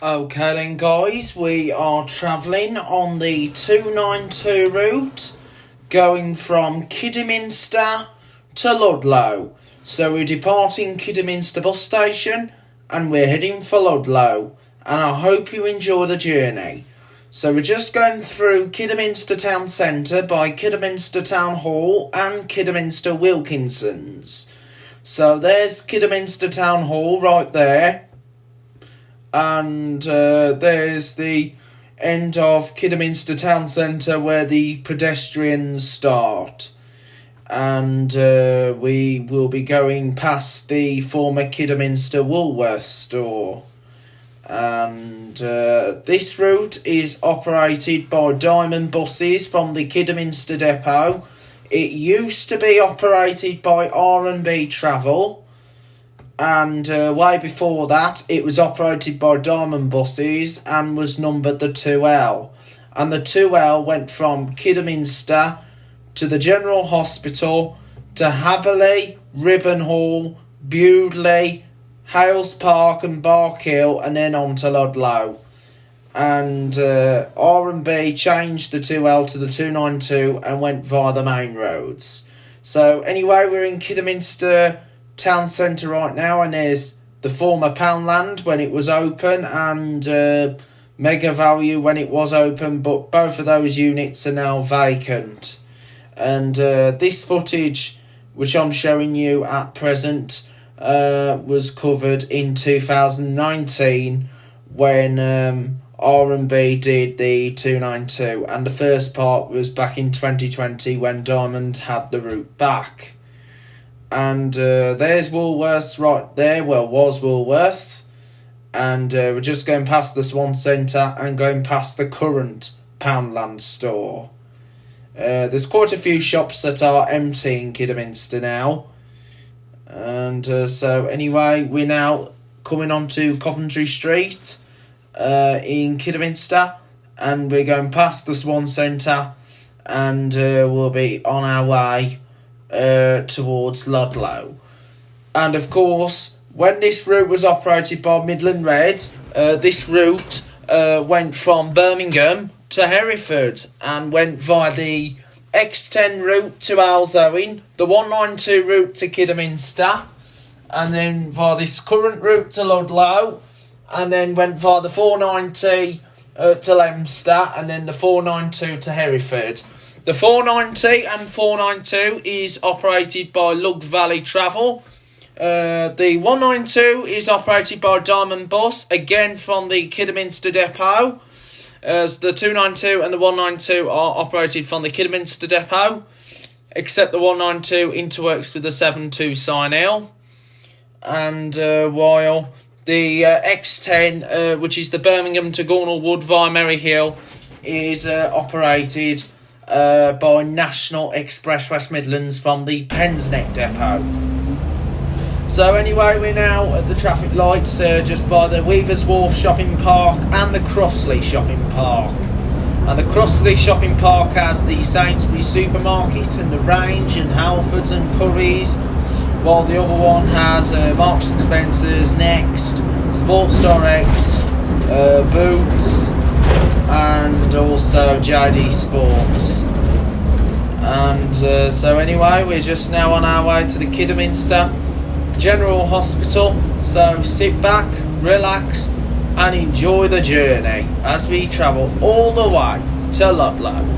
Okay then guys, we are travelling on the 292 route going from Kidderminster to Ludlow. So we're departing Kidderminster bus station and we're heading for Ludlow, and I hope you enjoy the journey. So we're just going through Kidderminster Town Centre by Kidderminster Town Hall and Kidderminster Wilkinson's. So there's Kidderminster Town Hall right there. And there's the end of Kidderminster Town Centre where the pedestrians start. And we will be going past the former Kidderminster Woolworths store. And this route is operated by Diamond buses from the Kidderminster depot. It used to be operated by R&B Travel. And way before that, it was operated by Diamond buses and was numbered the 2L. And the 2L went from Kidderminster to the General Hospital to Haberley, Ribbenhall, Bewdley, Hales Park and Bark Hill, and then on to Ludlow. And R&B changed the 2L to the 292 and went via the main roads. So anyway, we're in Kidderminster Town Centre right now, and there's the former Poundland when it was open and Mega Value when it was open, but both of those units are now vacant. And this footage which I'm showing you at present was covered in 2019 when R&B did the 292, and the first part was back in 2020 when Diamond had the route back. And there's Woolworths right there, well, was Woolworths. And we're just going past the Swan Centre and going past the current Poundland store. There's quite a few shops that are empty in Kidderminster now. And so anyway, we're now coming on to Coventry Street in Kidderminster. And we're going past the Swan Centre and we'll be on our way towards Ludlow. And of course, when this route was operated by Midland Red, this route went from Birmingham to Hereford and went via the X10 route to Alzoin, the 192 route to Kidderminster, and then via this current route to Ludlow, and then went via the 490 to Leominster, and then the 492 to Hereford. The 490 and 492 is operated by Lug Valley Travel. The 192 is operated by Diamond Bus, again from the Kidderminster depot. As the 292 and the 192 are operated from the Kidderminster depot, except the 192 interworks with the 72 Sign Hill. And while the X10, which is the Birmingham to Gornal Wood via Merry Hill, is operated by National Express West Midlands from the Pensneck depot. So anyway, we're now at the traffic lights just by the Weavers Wharf Shopping Park and the Crossley Shopping Park. And the Crossley Shopping Park has the Sainsbury's supermarket and the Range and Halfords and Currys, while the other one has Marks and Spencer's, Next, Sports Direct, Boots, and also JD Sports. And so anyway, we're just now on our way to the Kidderminster General Hospital. So sit back, relax, and enjoy the journey as we travel all the way to Ludlow.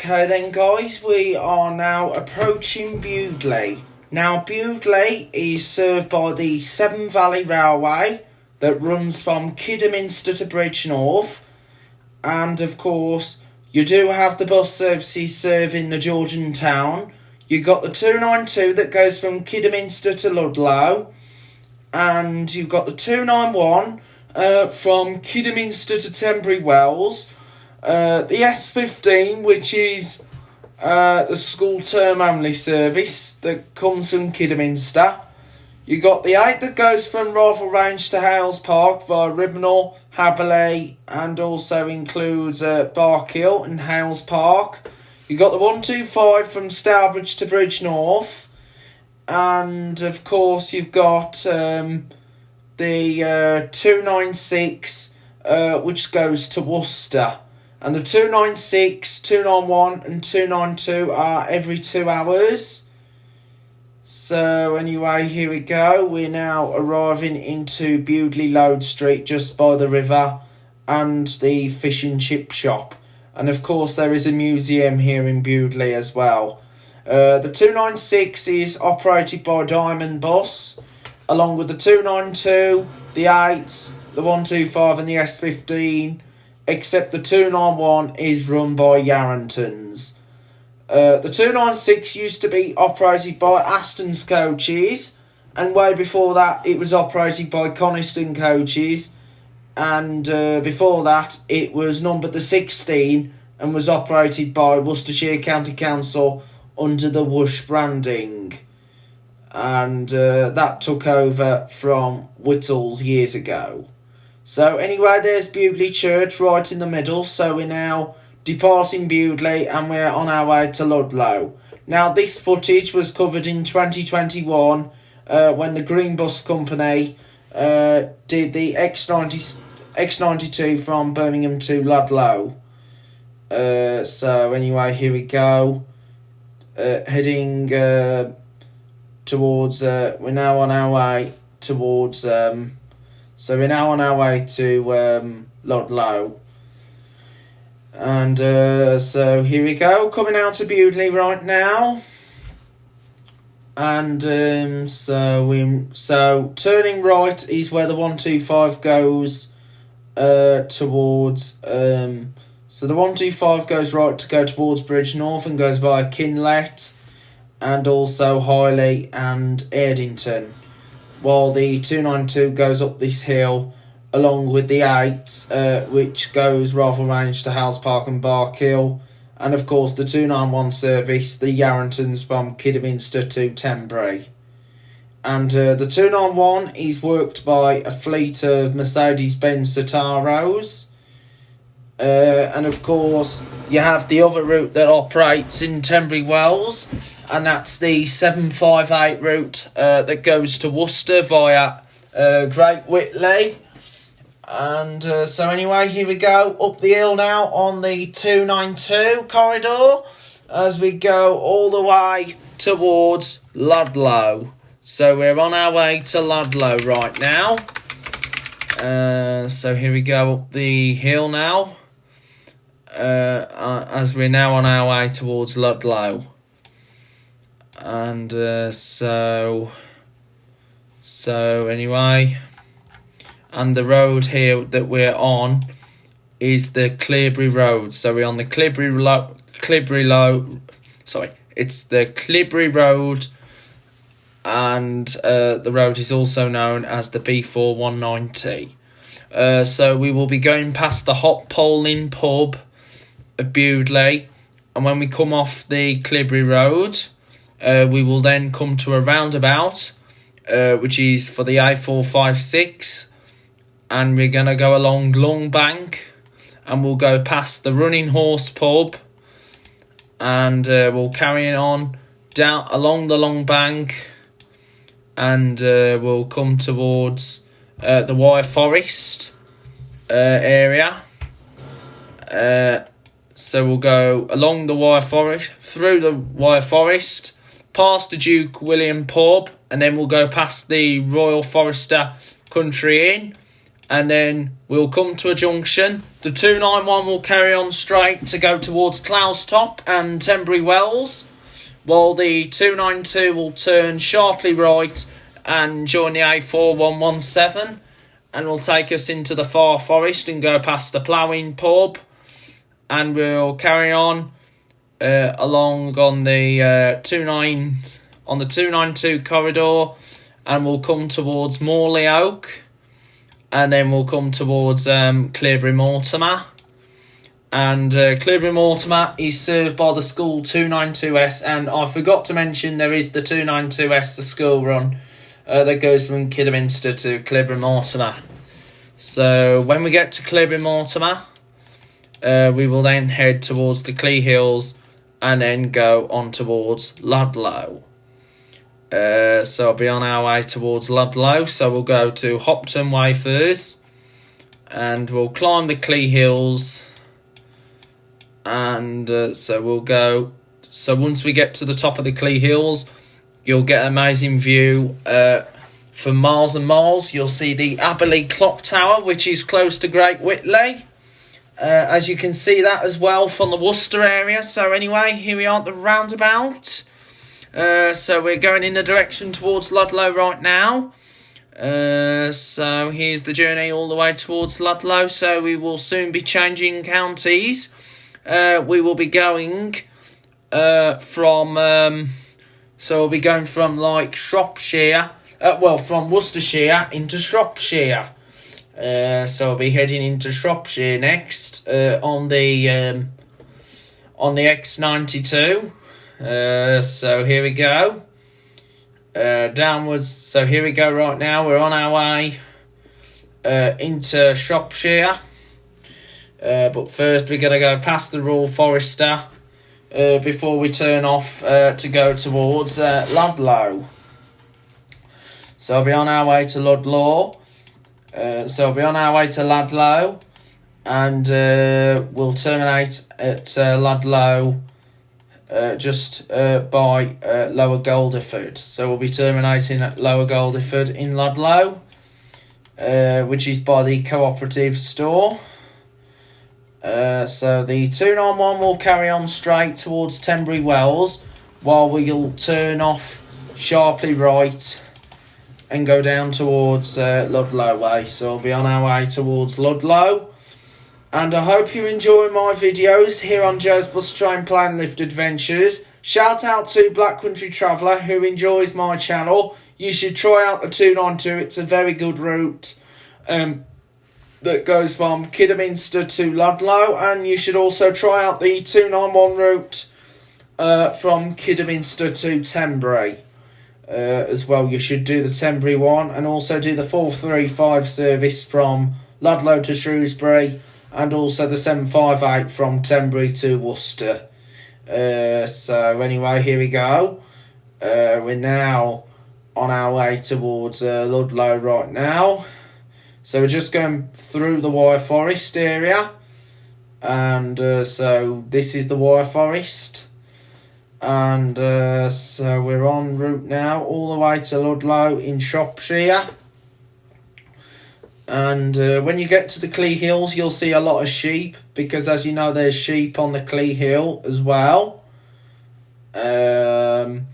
Okay then guys, we are now approaching Bewdley. Now Bewdley is served by the Severn Valley Railway that runs from Kidderminster to Bridgnorth, and of course you do have the bus services serving the Georgian town. You've got the 292 that goes from Kidderminster to Ludlow, and you've got the 291 from Kidderminster to Tenbury Wells, the S15, which is the school term only service that comes from Kidderminster. You got the 8 that goes from Rifle Range to Hales Park via Ribnall, Haberley, and also includes Bark Hill and Hales Park. You got the 125 from Stourbridge to Bridgnorth, and of course you've got the 296 which goes to Worcester. And the 296, 291 and 292 are every 2 hours. So anyway, here we go. We're now arriving into Bewdley Load Street, just by the river and the fish and chip shop. And of course there is a museum here in Bewdley as well. The 296 is operated by Diamond Bus, along with the 292, the 8s, the 125 and the S15, except the 291 is run by Yarringtons. The 296 used to be operated by Aston's Coaches, and way before that it was operated by Coniston Coaches, and before that it was numbered the 16 and was operated by Worcestershire County Council under the Whoosh branding, and that took over from Whittles years ago. So anyway, there's Bewdley Church right in the middle, so we're now departing Bewdley and we're on our way to Ludlow. Now this footage was covered in 2021 when the Green Bus Company did the X92 from Birmingham to Ludlow. So anyway, here we go. Heading towards, we're now on our way towards, so we're now on our way to Ludlow. And so here we go, coming out to Bewdley right now. And so turning right is where the 125 goes towards, so the 125 goes right to go towards Bridgnorth and goes by Kinlet and also Highley and Erdington, while the 292 goes up this hill along with the 8, which goes Rifle Range to Hales Park and Bark Hill, and of course the 291 service, the Yarringtons from Kidderminster to Tenbury. And the 291 is worked by a fleet of Mercedes-Benz Citaros. And of course you have the other route that operates in Tenbury Wells, and that's the 758 route that goes to Worcester via Great Whitley. And so anyway, here we go up the hill now on the 292 corridor as we go all the way towards Ludlow. So we're on our way to Ludlow right now. So here we go up the hill now, as we're now on our way towards Ludlow. And so anyway, and the road here that we're on is the Cleobury Road. So we're on the it's the Cleobury Road, and the road is also known as the B4190. So we will be going past the Hot Poling pub at Bewdley, and when we come off the Cleobury Road, we will then come to a roundabout, which is for the A456, and we're going to go along Long Bank, and we'll go past the Running Horse pub, and we'll carry on down along the Long Bank, and we'll come towards the Wire Forest area. So we'll go along the Wire Forest, through the Wire Forest, past the Duke William pub, and then we'll go past the Royal Forester Country Inn, and then we'll come to a junction. The 291 will carry on straight to go towards Cloustop and Tenbury Wells, while the 292 will turn sharply right and join the A4117, and will take us into the Far Forest and go past the Ploughing Pub, and we'll carry on along on the 292 corridor, and we'll come towards Morley Oak, and then we'll come towards Cleobury Mortimer. And Cleobury Mortimer is served by the school 292S, and I forgot to mention there is the 292S, the school run, that goes from Kidderminster to Cleobury Mortimer. So when we get to Cleobury Mortimer, we will then head towards the Clee Hills and then go on towards Ludlow. So I'll be on our way towards Ludlow, so we'll go to Hopton Way first, and we'll climb the Clee Hills, and so we'll go. So once we get to the top of the Clee Hills, you'll get an amazing view for miles and miles. You'll see the Aberley Clock Tower, which is close to Great Whitley. As you can see that as well from the Worcester area. So anyway, here we are at the roundabout. So we're going in the direction towards Ludlow right now. So here's the journey all the way towards Ludlow. So we will soon be changing counties. We will be going from... so we'll be going from like Shropshire, from Worcestershire into Shropshire. So we'll be heading into Shropshire next on the X92. So here we go. Downwards. So here we go right now. We're on our way into Shropshire. But first we're going to go past the Royal Forester before we turn off to go towards Ludlow. So I'll be on our way to Ludlow. So I'll be on our way to Ludlow, and we'll terminate at Ludlow just by Lower Goldiford. So we'll be terminating at Lower Goldiford in Ludlow, which is by the cooperative store. So the 291 will carry on straight towards Tenbury Wells, while we'll turn off sharply right and go down towards Ludlow way. So we'll be on our way towards Ludlow. And I hope you enjoy my videos here on Joe's Bus Train Plane Lift Adventures. Shout out to Black Country Traveller who enjoys my channel. You should try out the 292. It's a very good route that goes from Kidderminster to Ludlow. And you should also try out the 291 route from Kidderminster to Tenbury. As well, you should do the Tenbury one, and also do the 435 service from Ludlow to Shrewsbury, and also the 758 from Tenbury to Worcester. So anyway, here we go. We're now on our way towards Ludlow right now. So we're just going through the Wire Forest area, and so this is the Wire Forest. And so we're en route now all the way to Ludlow in Shropshire. And when you get to the Clee Hills, you'll see a lot of sheep, because as you know, there's sheep on the Clee Hill as well. And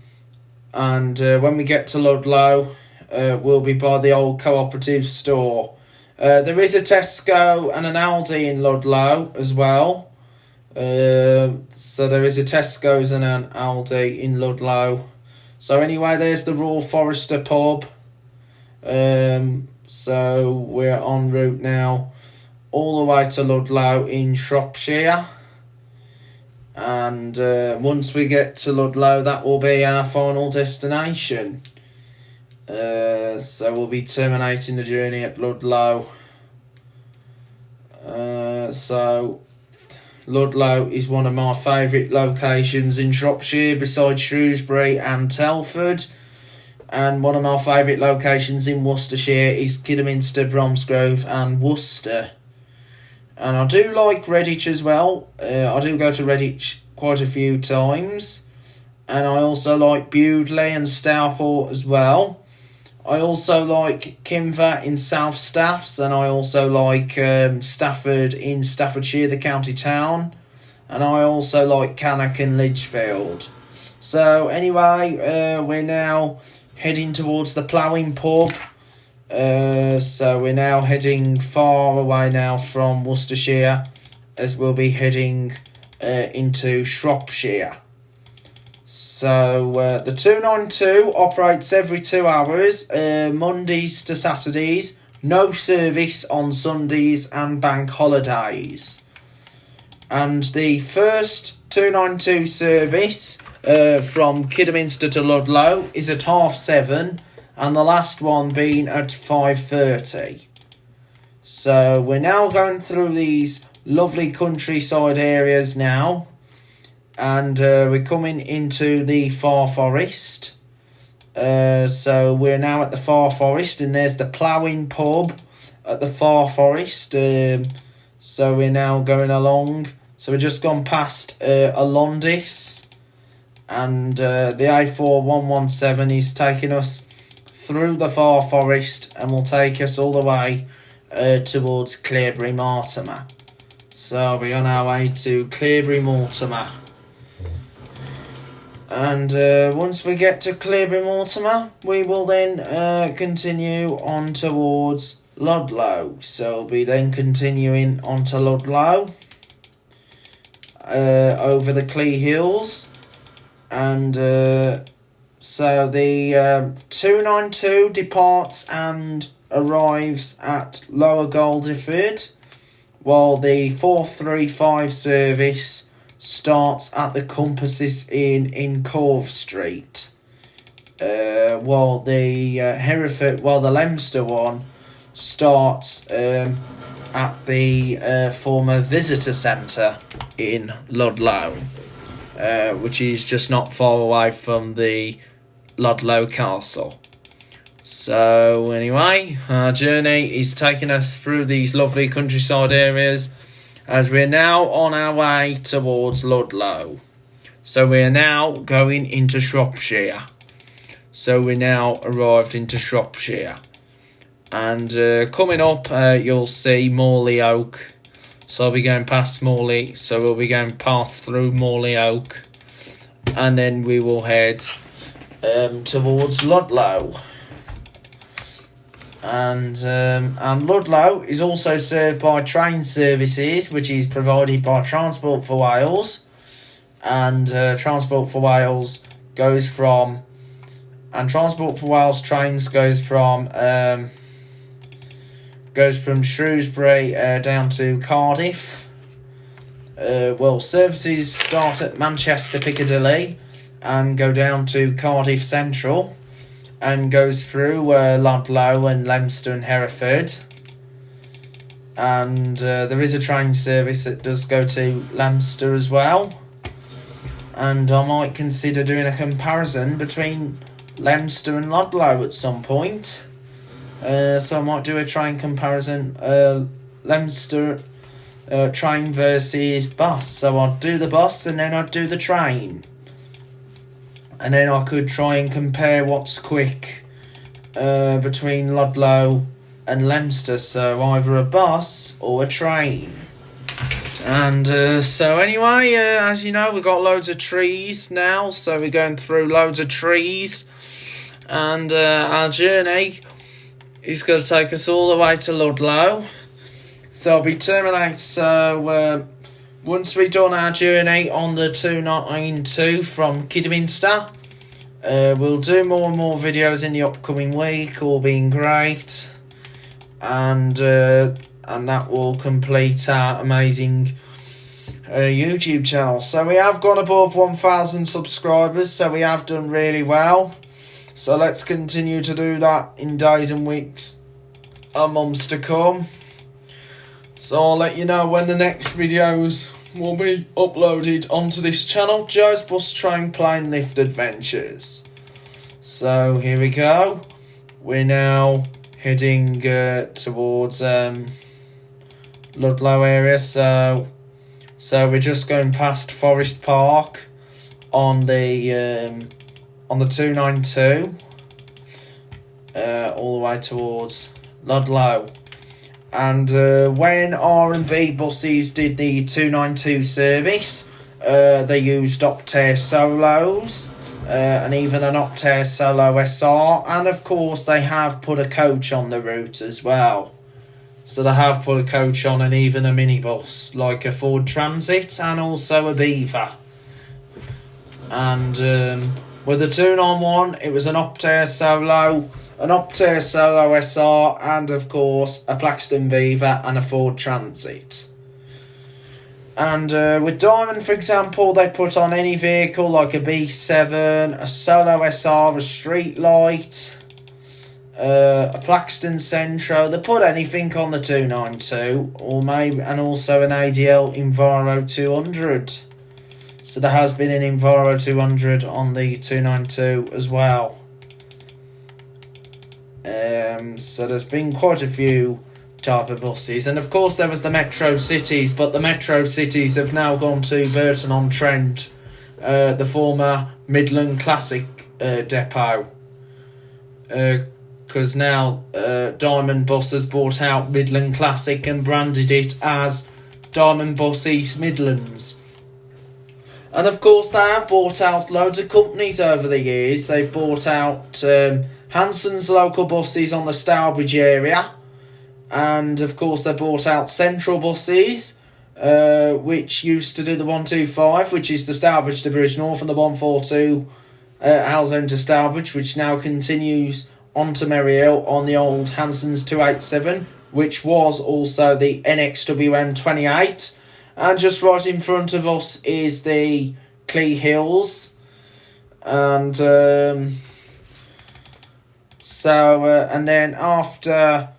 when we get to Ludlow, we'll be by the old cooperative store. There is a Tesco and an Aldi in Ludlow as well. So there is a Tesco's and an Aldi in Ludlow. So anyway, there's the Royal Forester pub. So we're en route now all the way to Ludlow in Shropshire. And once we get to Ludlow, that will be our final destination. So we'll be terminating the journey at Ludlow. So Ludlow is one of my favourite locations in Shropshire besides Shrewsbury and Telford. And one of my favourite locations in Worcestershire is Kidderminster, Bromsgrove and Worcester. And I do like Redditch as well. I do go to Redditch quite a few times. And I also like Bewdley and Stourport as well. I also like Kimver in South Staffs, and I also like Stafford in Staffordshire, the county town, and I also like Cannock in Lichfield. So anyway, we're now heading towards the Ploughing pub. So we're now heading far away now from Worcestershire, as we'll be heading into Shropshire. So the 292 operates every 2 hours, Mondays to Saturdays, no service on Sundays and bank holidays. And the first 292 service from Kidderminster to Ludlow is at 7:30, and the last one being at 5:30. So we're now going through these lovely countryside areas now, and we're coming into the Far Forest. So we're now at the Far Forest, and there's the Ploughing pub at the Far Forest. So we're now going along. So we've just gone past Alondis, and the A4117 is taking us through the Far Forest and will take us all the way towards Cleobury Mortimer. So we're on our way to Cleobury Mortimer. And once we get to Cleobury Mortimer, we will then continue on towards Ludlow. So we'll be then continuing on to Ludlow, over the Clee Hills. And so the 292 departs and arrives at Lower Goldiford, while the 435 service starts at the Compasses Inn in Cove Street, while the the Leicester one starts at the former visitor centre in Ludlow, which is just not far away from the Ludlow Castle. So anyway, our journey is taking us through these lovely countryside areas as we're now on our way towards Ludlow. So we're now going into Shropshire. So we now arrived into Shropshire. And coming up, you'll see Morley Oak. So I'll be going past Morley. So we'll be going past through Morley Oak. And then we will head towards Ludlow. And Ludlow is also served by train services, which is provided by Transport for Wales. And Transport for Wales goes from... And Transport for Wales trains goes from Shrewsbury down to Cardiff. Services start at Manchester Piccadilly and go down to Cardiff Central, and goes through Ludlow and Leicester and Hereford. And there is a train service that does go to Leicester as well. And I might consider doing a comparison between Leicester and Ludlow at some point. So I might do a train comparison, Leicester train versus bus. So I'd do the bus and then I'd do the train. And then I could try and compare what's quick between Ludlow and Leicester. So either a bus or a train. And so anyway, as you know, we've got loads of trees now. So we're going through loads of trees. And our journey is going to take us all the way to Ludlow. So I'll be terminating. So once we've done our journey on the 292 from Kidderminster, we'll do more and more videos in the upcoming week, all being great. And that will complete our amazing YouTube channel. So we have gone above 1,000 subscribers, so we have done really well. So let's continue to do that in days and weeks and months to come. So I'll let you know when the next videos will be uploaded onto this channel, Joe's Bus Train Plane Lift Adventures. So here we go. We're now heading towards Ludlow area. So we're just going past Forest Park on the 292. all the way towards Ludlow. And when R&B buses did the 292 service, they used Optare Solos and even an Optare Solo SR, and of course they have put a coach on the route as well. So they have put a coach on and even a minibus like a Ford Transit and also a Beaver. And with the 291 it was an Optare Solo, an Optare Solo SR, and of course a Plaxton Beaver and a Ford Transit. And with Diamond, for example, they put on any vehicle like a B7, a Solo SR, a Street Light, a Plaxton Centro. They put anything on the 292, or maybe, and also an ADL Enviro 200. So there has been an Enviro 200 on the 292 as well. So there's been quite a few type of buses, and of course there was the Metro Cities, but the Metro Cities have now gone to Burton-on-Trent, the former Midland Classic depot, because now Diamond Bus has bought out Midland Classic and branded it as Diamond Bus East Midlands. And of course they have bought out loads of companies over the years. They've bought out Hanson's local buses on the Stourbridge area, and of course they bought out Central Buses, which used to do the 125, which is the Stourbridge to Bridgnorth, and the 142 Halzone to Stourbridge, which now continues on to Merrihill on the old Hanson's 287, which was also the NXWM 28. And just right in front of us is the Clee Hills. And and then after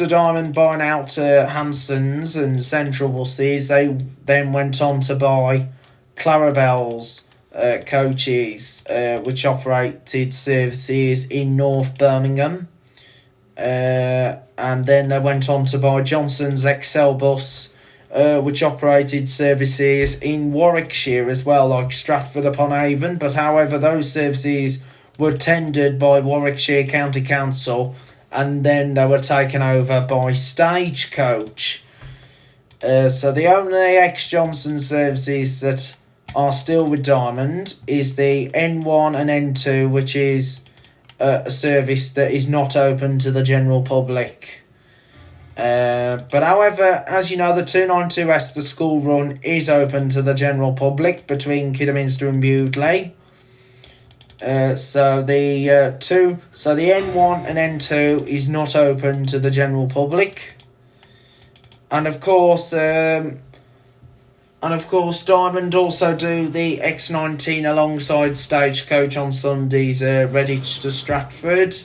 Diamond buying out Hanson's and Central Buses, they then went on to buy Clarabelle's coaches, which operated services in North Birmingham. And then they went on to buy Johnson's XL Bus, which operated services in Warwickshire as well, like Stratford upon Avon. But however, those services were tendered by Warwickshire County Council, and then they were taken over by Stagecoach. So the only ex-Johnson services that are still with Diamond is the N1 and N2, which is a service that is not open to the general public. But however, as you know, the 292S, the school run, is open to the general public between Kidderminster and Bewdley. So the N1 and N2 is not open to the general public, and of course, Diamond also do the X19 alongside Stagecoach on Sundays, Redditch to Stratford,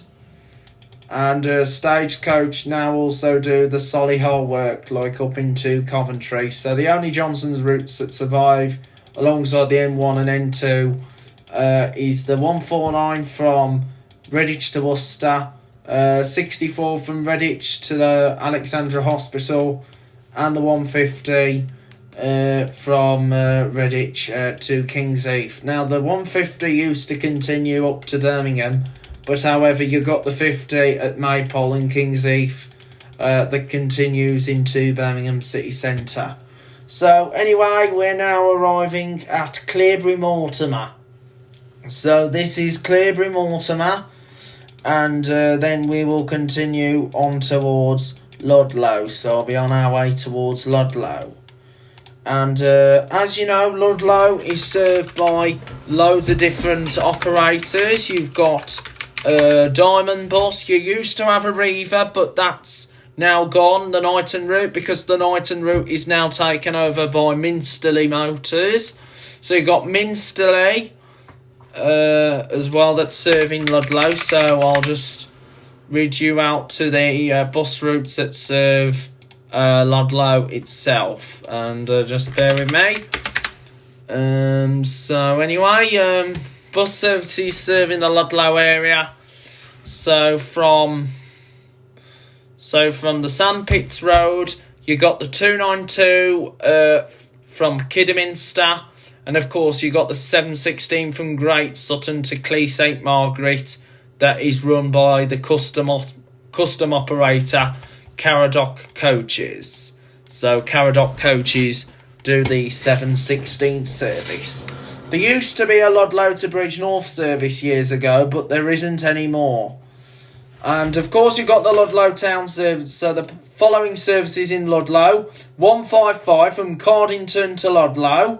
and Stagecoach now also do the Solihull work, like up into Coventry. So the only Johnson's routes that survive alongside the N1 and N2 is the 149 from Redditch to Worcester, 64 from Redditch to the Alexandra Hospital, and the 150 from Redditch to King's Heath. Now the 150 used to continue up to Birmingham, but however you got the 50 at Maypole and King's Heath that continues into Birmingham city centre. So anyway, we're now arriving at Cleobury Mortimer. So this is Cleobury Mortimer, and then we will continue on towards Ludlow. So I'll be on our way towards Ludlow. And as you know, Ludlow is served by loads of different operators. You've got Diamond Bus. You used to have a Reaver, but that's now gone, the Knighton route, because the Knighton route is now taken over by Minsterley Motors. So you've got Minsterley as well that's serving Ludlow. So I'll just read you out to the bus routes that serve Ludlow itself, and just bear with me. So anyway, bus services serving the Ludlow area. So from the Sandpits Road, you got the 292 from Kidderminster, and of course you got the 716 from Great Sutton to Clee St Margaret, that is run by the custom operator Caradoc Coaches. So Caradoc Coaches do the 7/16 service. There used to be a Ludlow to Bridge North service years ago, but there isn't anymore. And of course you've got the Ludlow town service, so the following services in Ludlow: 155 from Cardington to Ludlow,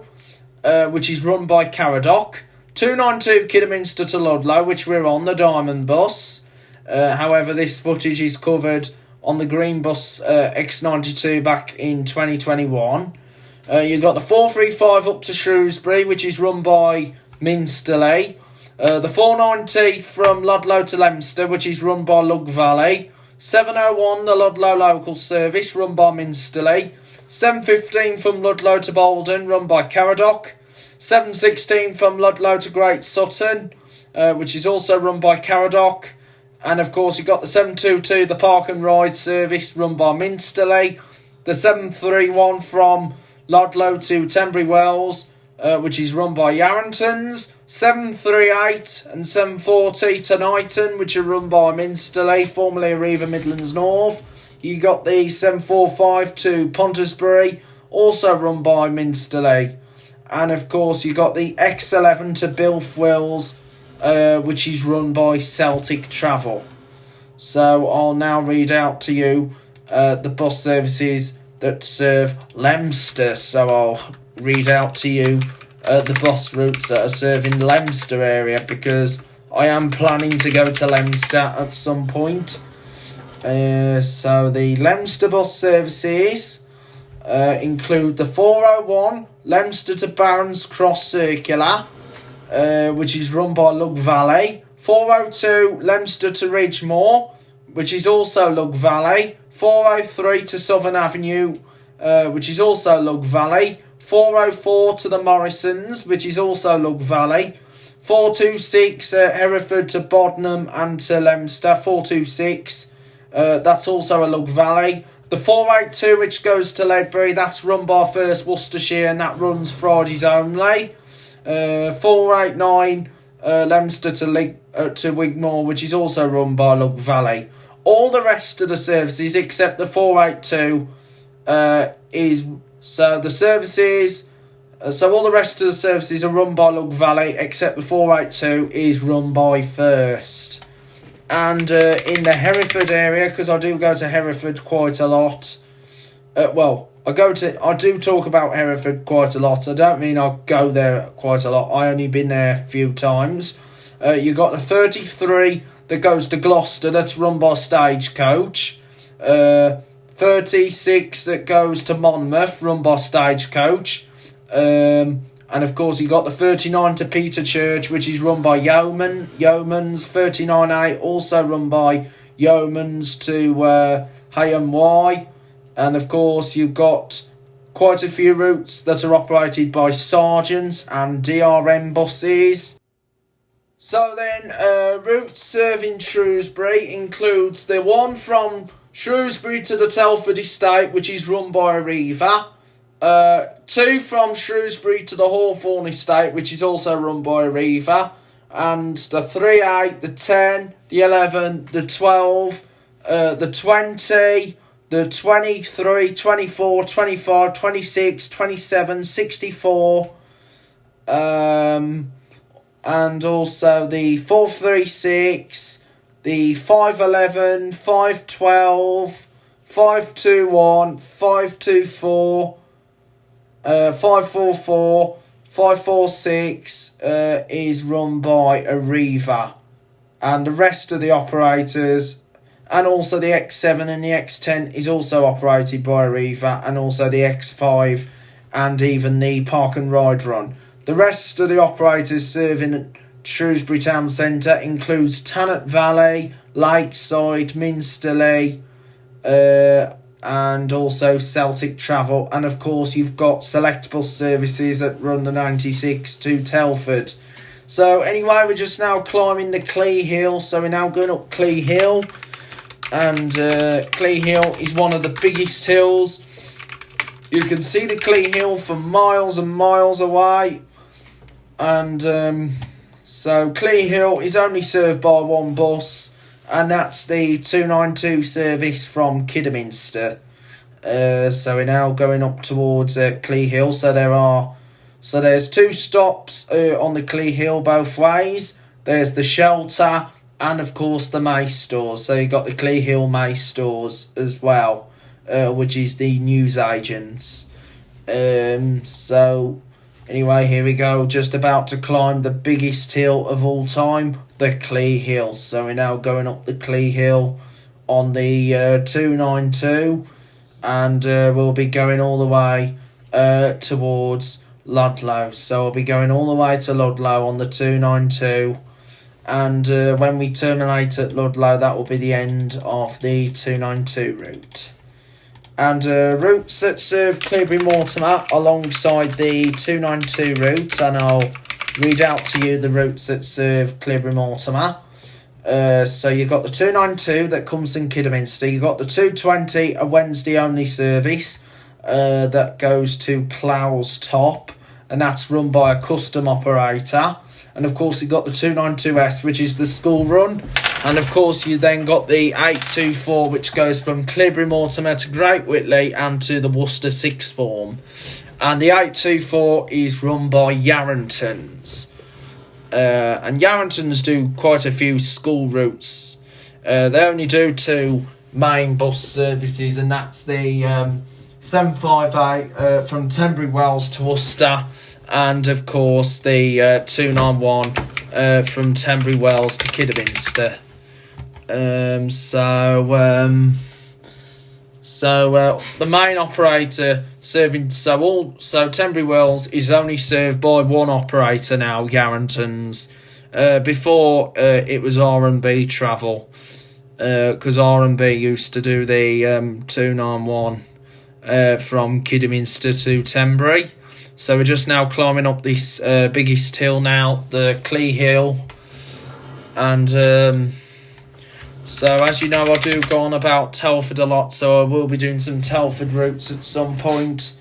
which is run by Caradoc. 292 Kidderminster to Ludlow, which we're on, the Diamond bus. However, this footage is covered on the green bus X92 back in 2021. You've got the 435 up to Shrewsbury, which is run by Minsterley. The 490 from Ludlow to Leominster, which is run by Lug Valley. 701, the Ludlow local service, run by Minsterley. 715 from Ludlow to Bolden, run by Caradoc. 716 from Ludlow to Great Sutton, which is also run by Caradoc. And of course you've got the 722, the Park and Ride service, run by Minsterley. The 731 from Ludlow to Tenbury Wells, which is run by Yarringtons. 738 and 740 to Knighton, which are run by Minsterley, formerly Arriva Midlands North. You got the 745 to Pontusbury, also run by Minsterley. And of course you got the X11 to Bilfwills, which is run by Celtic Travel. So I'll now read out to you the bus services that serve Leominster. So I'll read out to you the bus routes that are serving the Leominster area, because I am planning to go to Leominster at some point. So the Leominster bus services include the 401 Leominster to Barons Cross Circular, which is run by Lug Valley. 402 Leominster to Ridgemore, which is also Lug Valley. 403 to Southern Avenue, which is also Lug Valley. 404 to the Morrisons, which is also Lug Valley. 426 Hereford to Bodnam and to Leominster. 426, that's also a Lug Valley. The 482, which goes to Ledbury, that's run by First Worcestershire, and that runs Fridays only. 489 Leominster to Wigmore, which is also run by Lug Valley. All the rest of the services, except the 482, so all the rest of the services are run by Lug Valley, except the 482 is run by First. And in the Hereford area, because I do go to Hereford quite a lot. I do talk about Hereford quite a lot. I don't mean I go there quite a lot. I only been there a few times. You got the 33 that goes to Gloucester. That's run by Stagecoach. 36 that goes to Monmouth, run by Stagecoach. And of course you got the 39 to Peterchurch, which is run by Yeomans. 39A also run by Yeomans to HMY. And of course you've got quite a few routes that are operated by Sergeants and DRM buses. So then routes serving Shrewsbury includes the one from Shrewsbury to the Telford Estate, which is run by Arriva. 2 from Shrewsbury to the Hawthorne Estate, which is also run by Arriva. And the 3A, the 10, the 11, the 12, the 20, the 23, 24, 25, 26, 27, 64, and also the 436, the 511, 512, 521, 524, 544, 546 is run by Arriva. And the rest of the operators, and also the X7 and the X10 is also operated by Arriva, and also the X5 and even the Park and Ride run. The rest of the operators serving Shrewsbury Town Centre includes Tannet Valley, Lakeside, Minsterley, and also Celtic Travel. And of course you've got select bus services that run the 96 to Telford. So anyway, we're just now climbing the Clee Hill. So we're now going up Clee Hill. And Clee Hill is one of the biggest hills. You can see the Clee Hill for miles and miles away. And So Clee Hill is only served by one bus, and that's the 292 service from Kidderminster. So we're now going up towards Clee Hill. So there's two stops on the Clee Hill both ways. There's the shelter and of course the Mace stores. So you've got the Clee Hill Mace stores as well, which is the newsagents. So anyway, here we go. Just about to climb the biggest hill of all time, the Clee Hill. So we're now going up the Clee Hill on the 292, and we'll be going all the way towards Ludlow. So we'll be going all the way to Ludlow on the 292, and when we terminate at Ludlow, that will be the end of the 292 route. And routes that serve Cleobury Mortimer alongside the 292 route, and I'll read out to you the routes that serve Cleobury Mortimer. So you've got the 292 that comes in Kidderminster. You've got the 220, a Wednesday only service that goes to Clowes Top, and that's run by a custom operator. And of course you've got the 292S, which is the school run. And of course you then got the 824, which goes from Cleobury Mortimer to Great Whitley and to the Worcester Sixth Form. And the 824 is run by Yarringtons. And Yarringtons do quite a few school routes. They only do two main bus services, and that's the 758 from Tenbury Wells to Worcester, and of course the 291 from Tenbury Wells to Kidderminster. So the main operator serving so Tenbury Wells is only served by one operator now, Yarringtons. Before it was R&B Travel, because R&B used to do the 291 from Kidderminster to Tenbury. So we're just now climbing up this biggest hill now, the Clee Hill. And so as you know, I do go on about Telford a lot, so I will be doing some Telford routes at some point.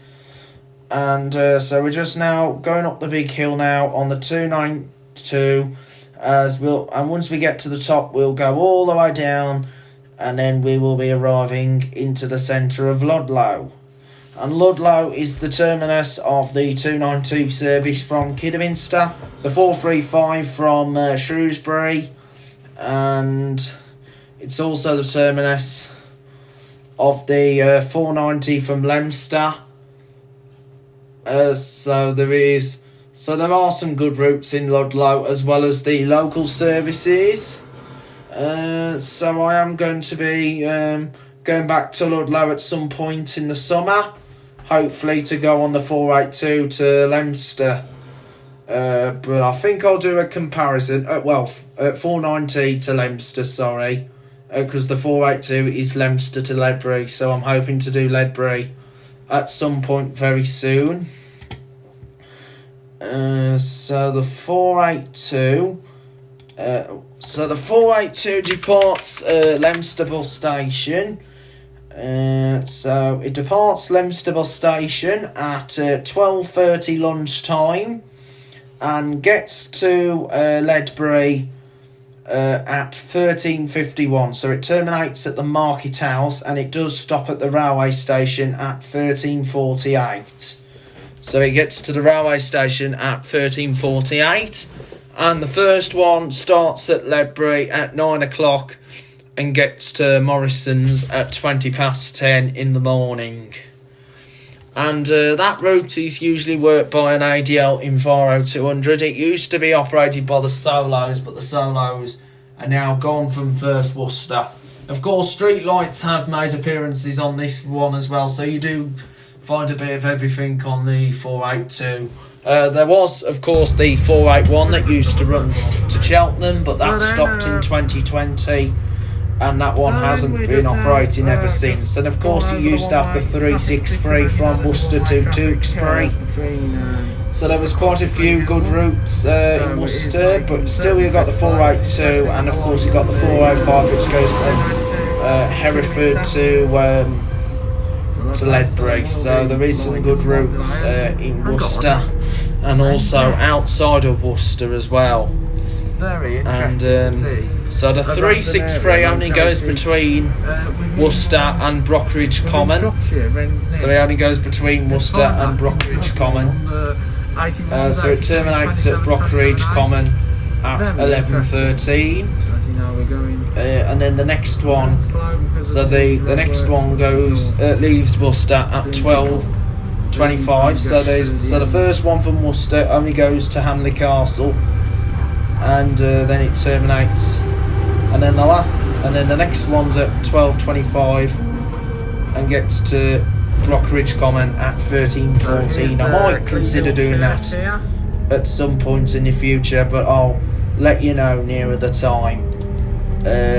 And so we're just now going up the big hill now on the 292. And once we get to the top, we'll go all the way down, and then we will be arriving into the centre of Ludlow. And Ludlow is the terminus of the 292 service from Kidderminster, the 435 from Shrewsbury, and it's also the terminus of the 490 from Leicester. So there are some good routes in Ludlow, as well as the local services. So I am going to be going back to Ludlow at some point in the summer, hopefully to go on the 482 to Leicester. But I think I'll do a comparison. 490 to Leicester, sorry, because the 482 is Leicester to Ledbury. So I'm hoping to do Ledbury at some point very soon. So the 482 departs Leicester bus station. So it departs Leicester bus station at 12:30 lunchtime, and gets to Ledbury at 13:51. So it terminates at the Market House, and it does stop at the railway station at 13:48. So it gets to the railway station at 13:48, and the first one starts at Ledbury at 9 o'clock and gets to Morrison's at 10:20 in the morning. And that route is usually worked by an ADL Enviro 200. It used to be operated by the Solos, but the Solos are now gone from First Worcester. Of course, street lights have made appearances on this one as well, so you do find a bit of everything on the 482. There was, of course, the 481 that used to run to Cheltenham, but that stopped in 2020, and that one hasn't been operating ever since. And of course, you used to have the 363 from Worcester to Tewkesbury. So there was quite a few good routes in Worcester, but still you've got the 482, and of course you've got the 405, which goes from Hereford to Ledbury. So there is some good routes in Worcester, and also outside of Worcester as well. Very and interesting to see. so the 3-6 spray only goes between Worcester and Brockridge Common. So it only goes between Worcester and Brockridge Common. So it terminates at Brockridge Common at 11:13. And then the next one, so the next one goes leaves Worcester at 12:25. So the first one from Worcester only goes to Hamley Castle, and then it terminates, and then the next one's at 12:25 and gets to Brockridge Common at 13:14. I might consider doing that at some point in the future, but I'll let you know nearer the time.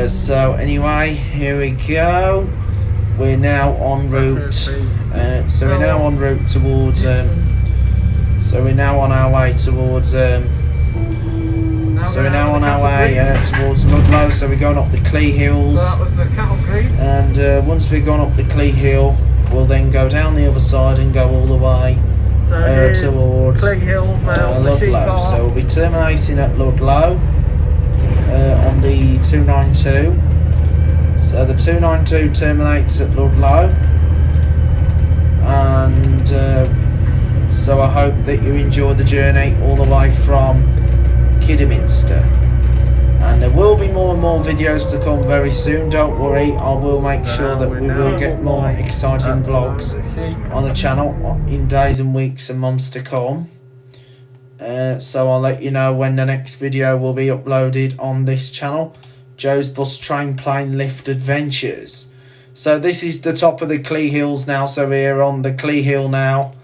So anyway, here we go. We're now en route. So we're now en route towards. So we're now on our way towards. So we're now on our way towards Ludlow. So we're going up the Clee Hills. And once we've gone up the Clee Hill, we'll then go down the other side and go all the way towards Ludlow. So we'll be terminating at Ludlow on the 292. So the 292 terminates at Ludlow, and so I hope that you enjoy the journey all the way from Kidderminster. And there will be more and more videos to come very soon, don't worry. I will make sure that we will get more exciting vlogs on the channel in days and weeks and months to come. So I'll let you know when the next video will be uploaded on this channel, Joe's Bus Train Plane Lift Adventures. So this is the top of the Clee Hills now, so we're on the Clee Hill now.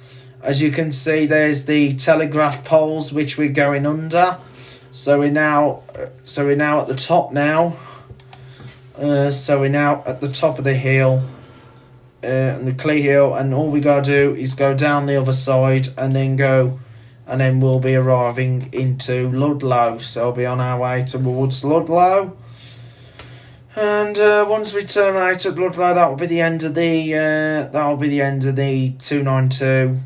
As you can see, there's the telegraph poles which we're going under. So we're now at the top now. So we're now at the top of the hill, and the Clee Hill, and all we gotta do is go down the other side and then we'll be arriving into Ludlow. So we'll be on our way towards Ludlow. And once we terminate at Ludlow, that will be the end of the 292.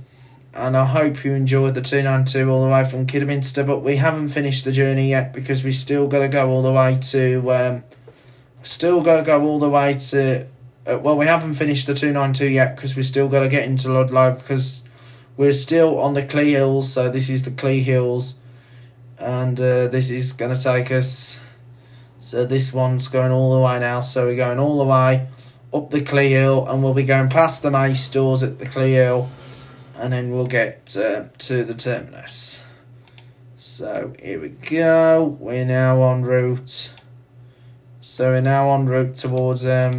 And I hope you enjoyed the 292 all the way from Kidderminster. But we haven't finished the journey yet, because we still got to go all the way to. Well, we haven't finished the 292 yet, because we still got to get into Ludlow, because we're still on the Clee Hills. So this is the Clee Hills, and this is going to take us. So this one's going all the way now. So we're going all the way up the Clee Hill, and we'll be going past the May stores at the Clee Hill, and then we'll get to the terminus. So here we go. We're now en route. So we're now en route towards not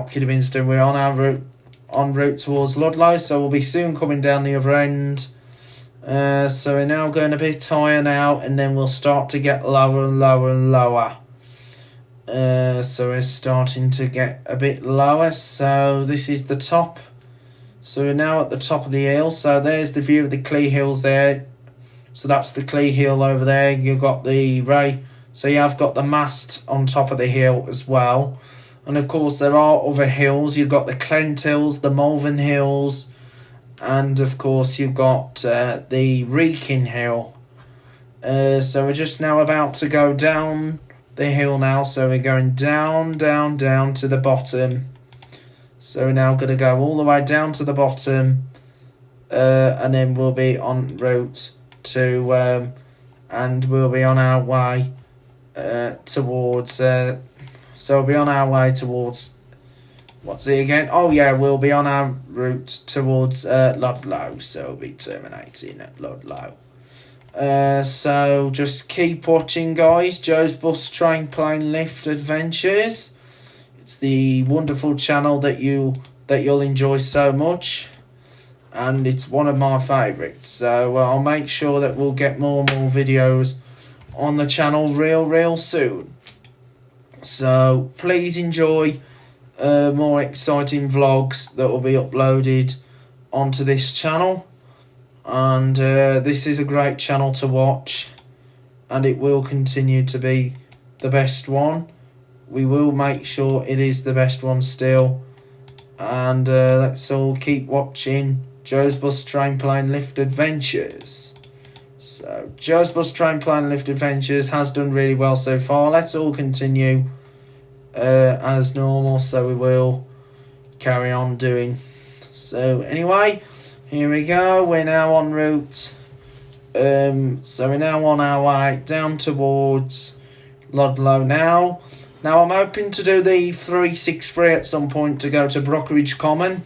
Kidderminster. We're on our route en route towards Ludlow. So we'll be soon coming down the other end. So we're now going a bit higher now, and then we'll start to get lower and lower and lower. So we're starting to get a bit lower. So this is the top. So we're now at the top of the hill. So there's the view of the Clee Hills there. So that's the Clee Hill over there. You've got the so you have got the mast on top of the hill as well. And of course there are other hills. You've got the Clent Hills, the Malvern Hills, and of course you've got the Wrekin Hill. So we're just now about to go down the hill now. So we're going down to the bottom. So we're now going to go all the way down to the bottom, and then we'll be en route to and we'll be on our way towards so we'll be on our way towards, what's it again? Oh yeah, we'll be on our route towards Ludlow. So we'll be terminating at Ludlow. So just keep watching, guys. Joe's Bus Train Plane Lift Adventures. It's the wonderful channel that you'll enjoy so much, and it's one of my favourites. So I'll make sure that we'll get more and more videos on the channel real soon. So please enjoy more exciting vlogs that will be uploaded onto this channel. And this is a great channel to watch, and it will continue to be the best one. We will make sure it is the best one still. And let's all keep watching Joe's Bus Train Plane Lift Adventures. So, Joe's Bus Train Plane Lift Adventures has done really well so far. Let's all continue as normal, so we will carry on doing. So, anyway, here we go. We're now en route. So we're now on our way down towards Ludlow now. Now, I'm hoping to do the 363 at some point to go to Brockridge Common.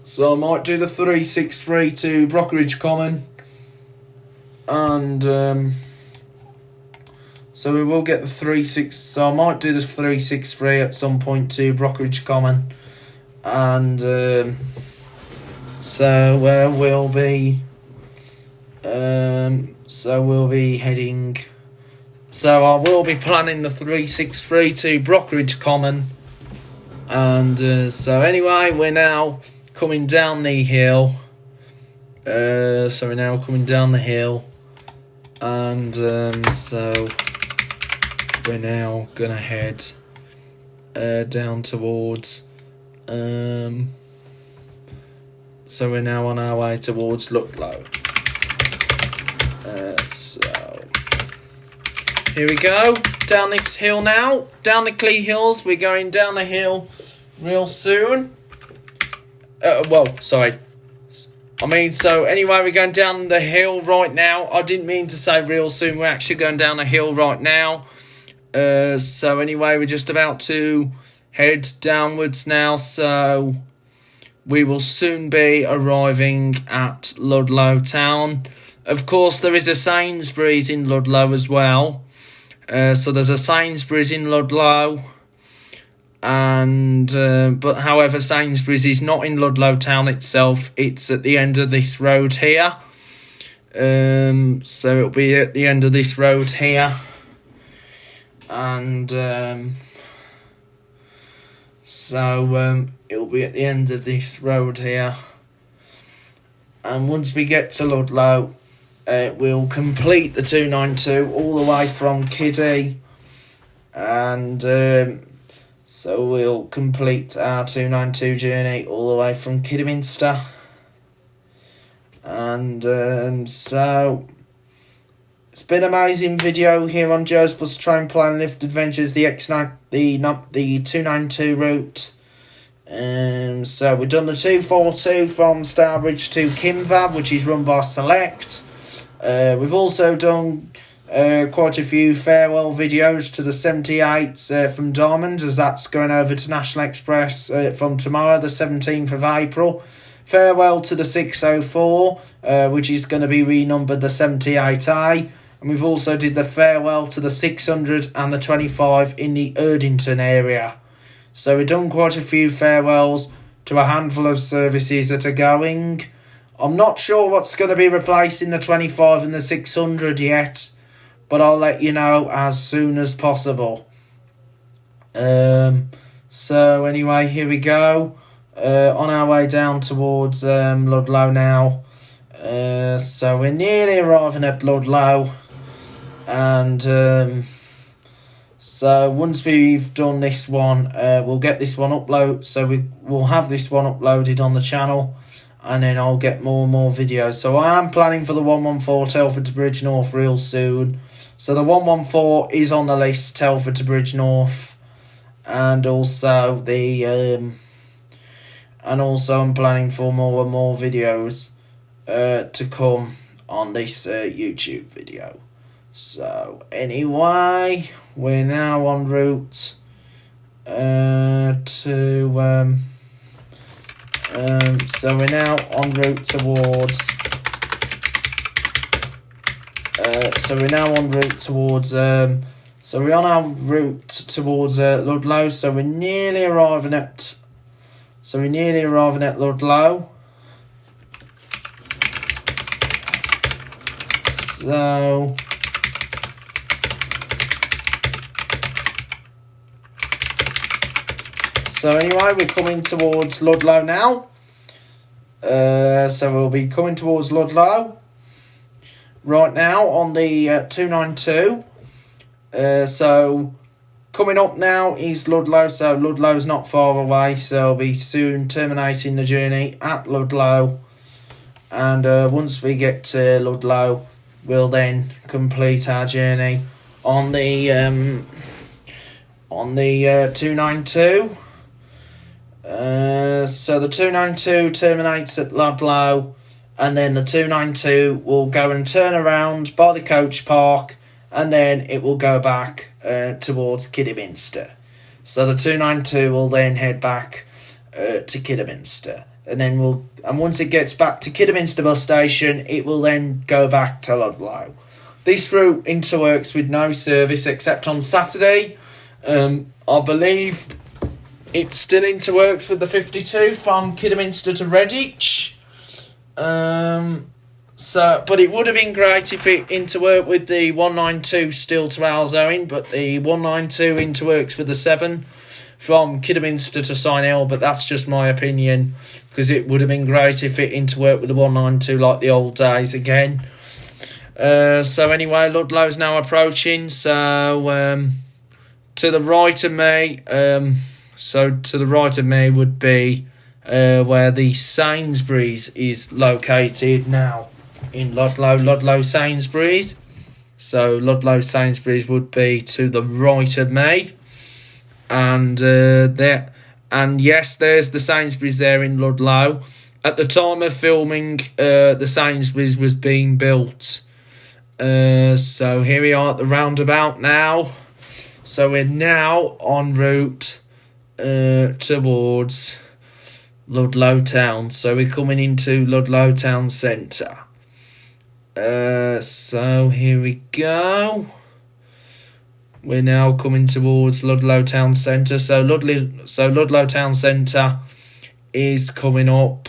So, I might do the 363 to Brockridge Common. And, so we will get the 36. So, I might do the 363 at some point to Brockridge Common. And, so, we'll be heading. So I will be planning the 363 to Brockridge Common. And so anyway, we're now coming down the hill. And so we're now gonna head down towards. So we're now on our way towards Ludlow. So here we go, down this hill now, down the Clee Hills. We're going down the hill real soon. So anyway, we're going down the hill right now. I didn't mean to say real soon, we're actually going down the hill right now. So anyway, we're just about to head downwards now, so we will soon be arriving at Ludlow town. Of course, there is a Sainsbury's in Ludlow as well. So there's a Sainsbury's in Ludlow. And but however, Sainsbury's is not in Ludlow town itself. It's at the end of this road here. So it'll be at the end of this road here. And it'll be at the end of this road here. And once we get to Ludlow, we'll complete the 292 all the way from Kiddie. And so we'll complete our 292 journey all the way from Kidderminster. And so it's been an amazing video here on Joe's Bus Train Plane Lift Adventures, the 292 route. So we've done the 242 from Starbridge to Kimva, which is run by Select. We've also done quite a few farewell videos to the 78s from Diamond, as that's going over to National Express from tomorrow, the 17th of April. Farewell to the 604, which is going to be renumbered the 78A. And we've also did the farewell to the 600 and the 25 in the Erdington area. So we've done quite a few farewells to a handful of services that are going. I'm not sure what's going to be replacing the 25 and the 600 yet, but I'll let you know as soon as possible. So anyway, here we go. On our way down towards Ludlow now. So we're nearly arriving at Ludlow. And so once we've done this one, we'll get this one uploaded. So we'll have this one uploaded on the channel. And then I'll get more and more videos. So I am planning for the 114 Telford to Bridge North real soon. So the 114 is on the list, Telford to Bridge North. And also I'm planning for more and more videos to come on this YouTube video. So anyway, we're now en route so we're now en route towards we're on our route towards Ludlow. So we're nearly arriving at Ludlow. So anyway, we're coming towards Ludlow now. So we'll be coming towards Ludlow right now on the 292. So coming up now is Ludlow. So Ludlow's not far away. So I'll be soon terminating the journey at Ludlow. and once we get to Ludlow, we'll then complete our journey on the 292. So the 292 terminates at Ludlow, and then the 292 will go and turn around by the coach park, and then it will go back towards Kidderminster. So the 292 will then head back to Kidderminster, and then once it gets back to Kidderminster bus station, it will then go back to Ludlow. This route interworks with no service except on Saturday. I believe it still interworks with the 52 from Kidderminster to Redditch. But it would have been great if it interworked with the 192 still to Alzoin, but the 192 interworks with the 7 from Kidderminster to Sign Hill, but that's just my opinion, because it would have been great if it interworked with the 192 like the old days again. So anyway, Ludlow's now approaching, so to the right of me, would be where the Sainsbury's is located now in Ludlow Sainsbury's. So Ludlow Sainsbury's would be to the right of me, and yes, there's the Sainsbury's there in Ludlow. At the time of filming, the Sainsbury's was being built. So here we are at the roundabout now. So we're now en route towards Ludlow Town. So we're coming into Ludlow Town Centre. So here we go. We're now coming towards Ludlow Town Centre. So Ludlow Town Centre is coming up,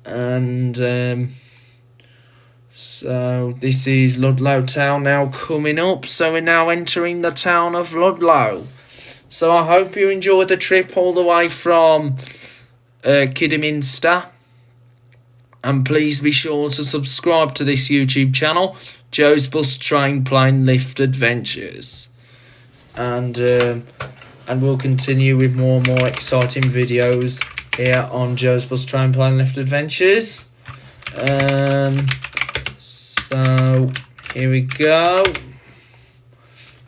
and so this is Ludlow Town now coming up. So we're now entering the town of Ludlow. So I hope you enjoyed the trip all the way from Kidderminster. And please be sure to subscribe to this YouTube channel, Joe's Bus Train Plane Lift Adventures. And we'll continue with more and more exciting videos here on Joe's Bus Train Plane Lift Adventures. So here we go.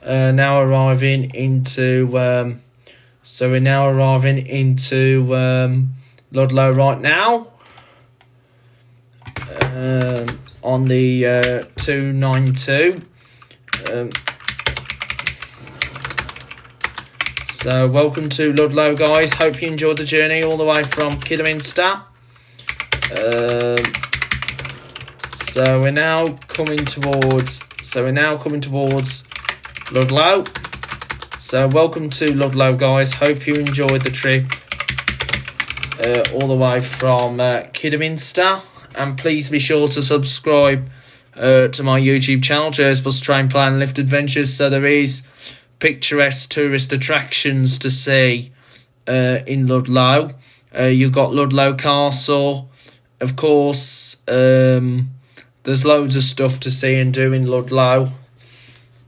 Now arriving into so we're now arriving into Ludlow right now. On the 292. So welcome to Ludlow, guys. Hope you enjoyed the journey all the way from Kidderminster. So we're now coming towards Ludlow. So welcome to Ludlow, guys. Hope you enjoyed the trip all the way from Kidderminster. And please be sure to subscribe to my YouTube channel, Joe's Bus Train Plane Lift Adventures. So there is picturesque tourist attractions to see in Ludlow. You've got Ludlow Castle. Of course, there's loads of stuff to see and do in Ludlow.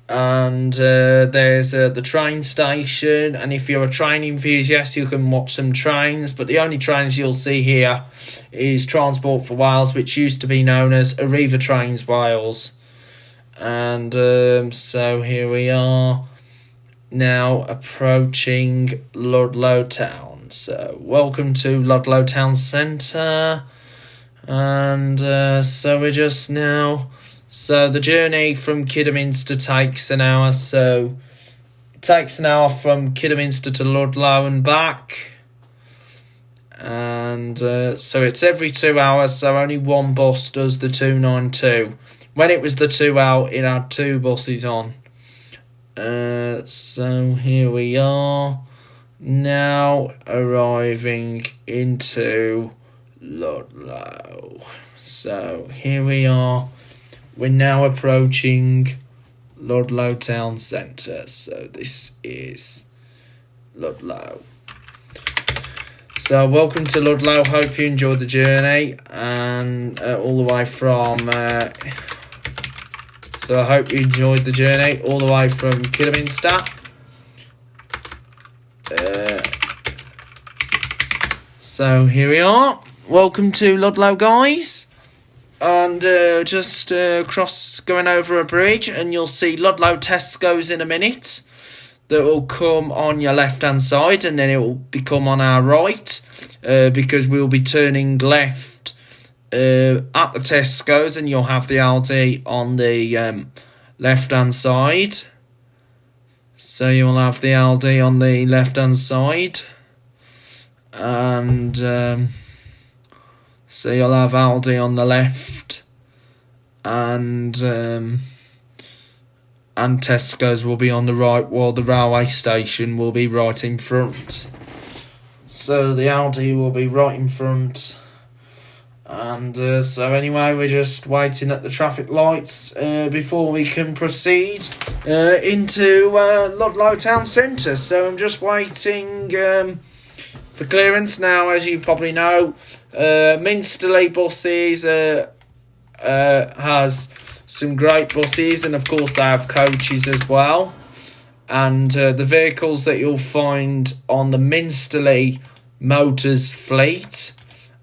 And there's the train station, and if you're a train enthusiast, you can watch some trains, but the only trains you'll see here is Transport for Wales, which used to be known as Arriva Trains Wales. And so here we are now approaching Ludlow Town. So welcome to Ludlow Town Centre. And so we're just now... So the journey from Kidderminster takes an hour. So it takes an hour from Kidderminster to Ludlow and back. And so it's every 2 hours. So only one bus does the 292. When it was the 2 hour, it had 2 buses on. So here we are. Now arriving into Ludlow. So here we are. We're now approaching Ludlow Town Centre. So this is Ludlow. So welcome to Ludlow. Hope you enjoyed the journey and all the way from... so I hope you enjoyed the journey all the way from Kidderminster. So here we are. welcome to Ludlow, guys. And just going over a bridge, and you'll see Ludlow Tesco's in a minute. That will come on your left hand side, and then it will become on our right, because we'll be turning left at the Tesco's, and you'll have the Aldi on the left hand side. So you'll have the Aldi on the left hand side, and so you'll have Aldi on the left, and Tesco's will be on the right, while the railway station will be right in front. So the Aldi will be right in front. And so anyway, we're just waiting at the traffic lights before we can proceed into Ludlow town centre. So I'm just waiting for clearance now. As you probably know, Minsterley buses has some great buses, and of course they have coaches as well. And the vehicles that you'll find on the Minsterley Motors fleet,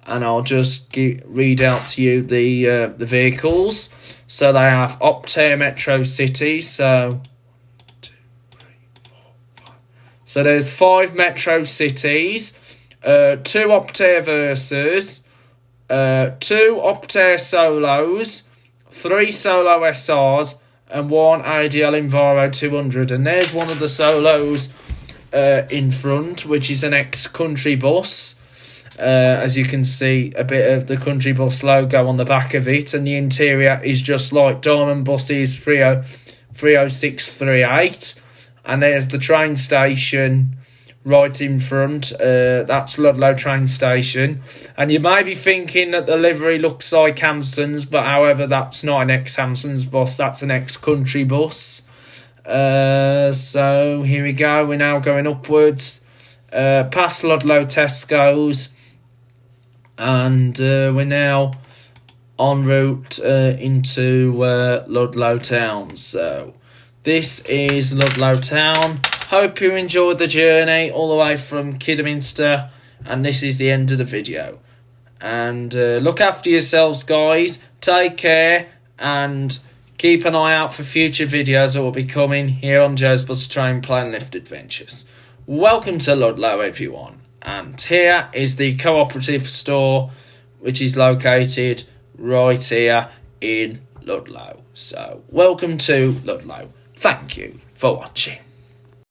and I'll just read out to you the vehicles. So they have Optare Metro City. So there's 5 Metro Cities, 2 Optare Versas, 2 Optare Solos, 3 Solo SRs, and 1 ADL Enviro 200. And there's one of the Solos in front, which is an ex-country bus. As you can see, a bit of the country bus logo on the back of it, and the interior is just like Diamond Buses 30638. And there's the train station right in front. That's Ludlow train station. And you may be thinking that the livery looks like Hanson's, but however, that's not an ex-Hanson's bus, that's an ex-country bus. So here we go, we're now going upwards past Ludlow Tesco's, and we're now en route into Ludlow town. So this is Ludlow town. Hope you enjoyed the journey all the way from Kidderminster, and this is the end of the video. And look after yourselves, guys. Take care, and keep an eye out for future videos that will be coming here on Joe's Bus Train Plane Lift Adventures. Welcome to Ludlow, everyone. And here is the cooperative store, which is located right here in Ludlow. So welcome to Ludlow. Thank you for watching.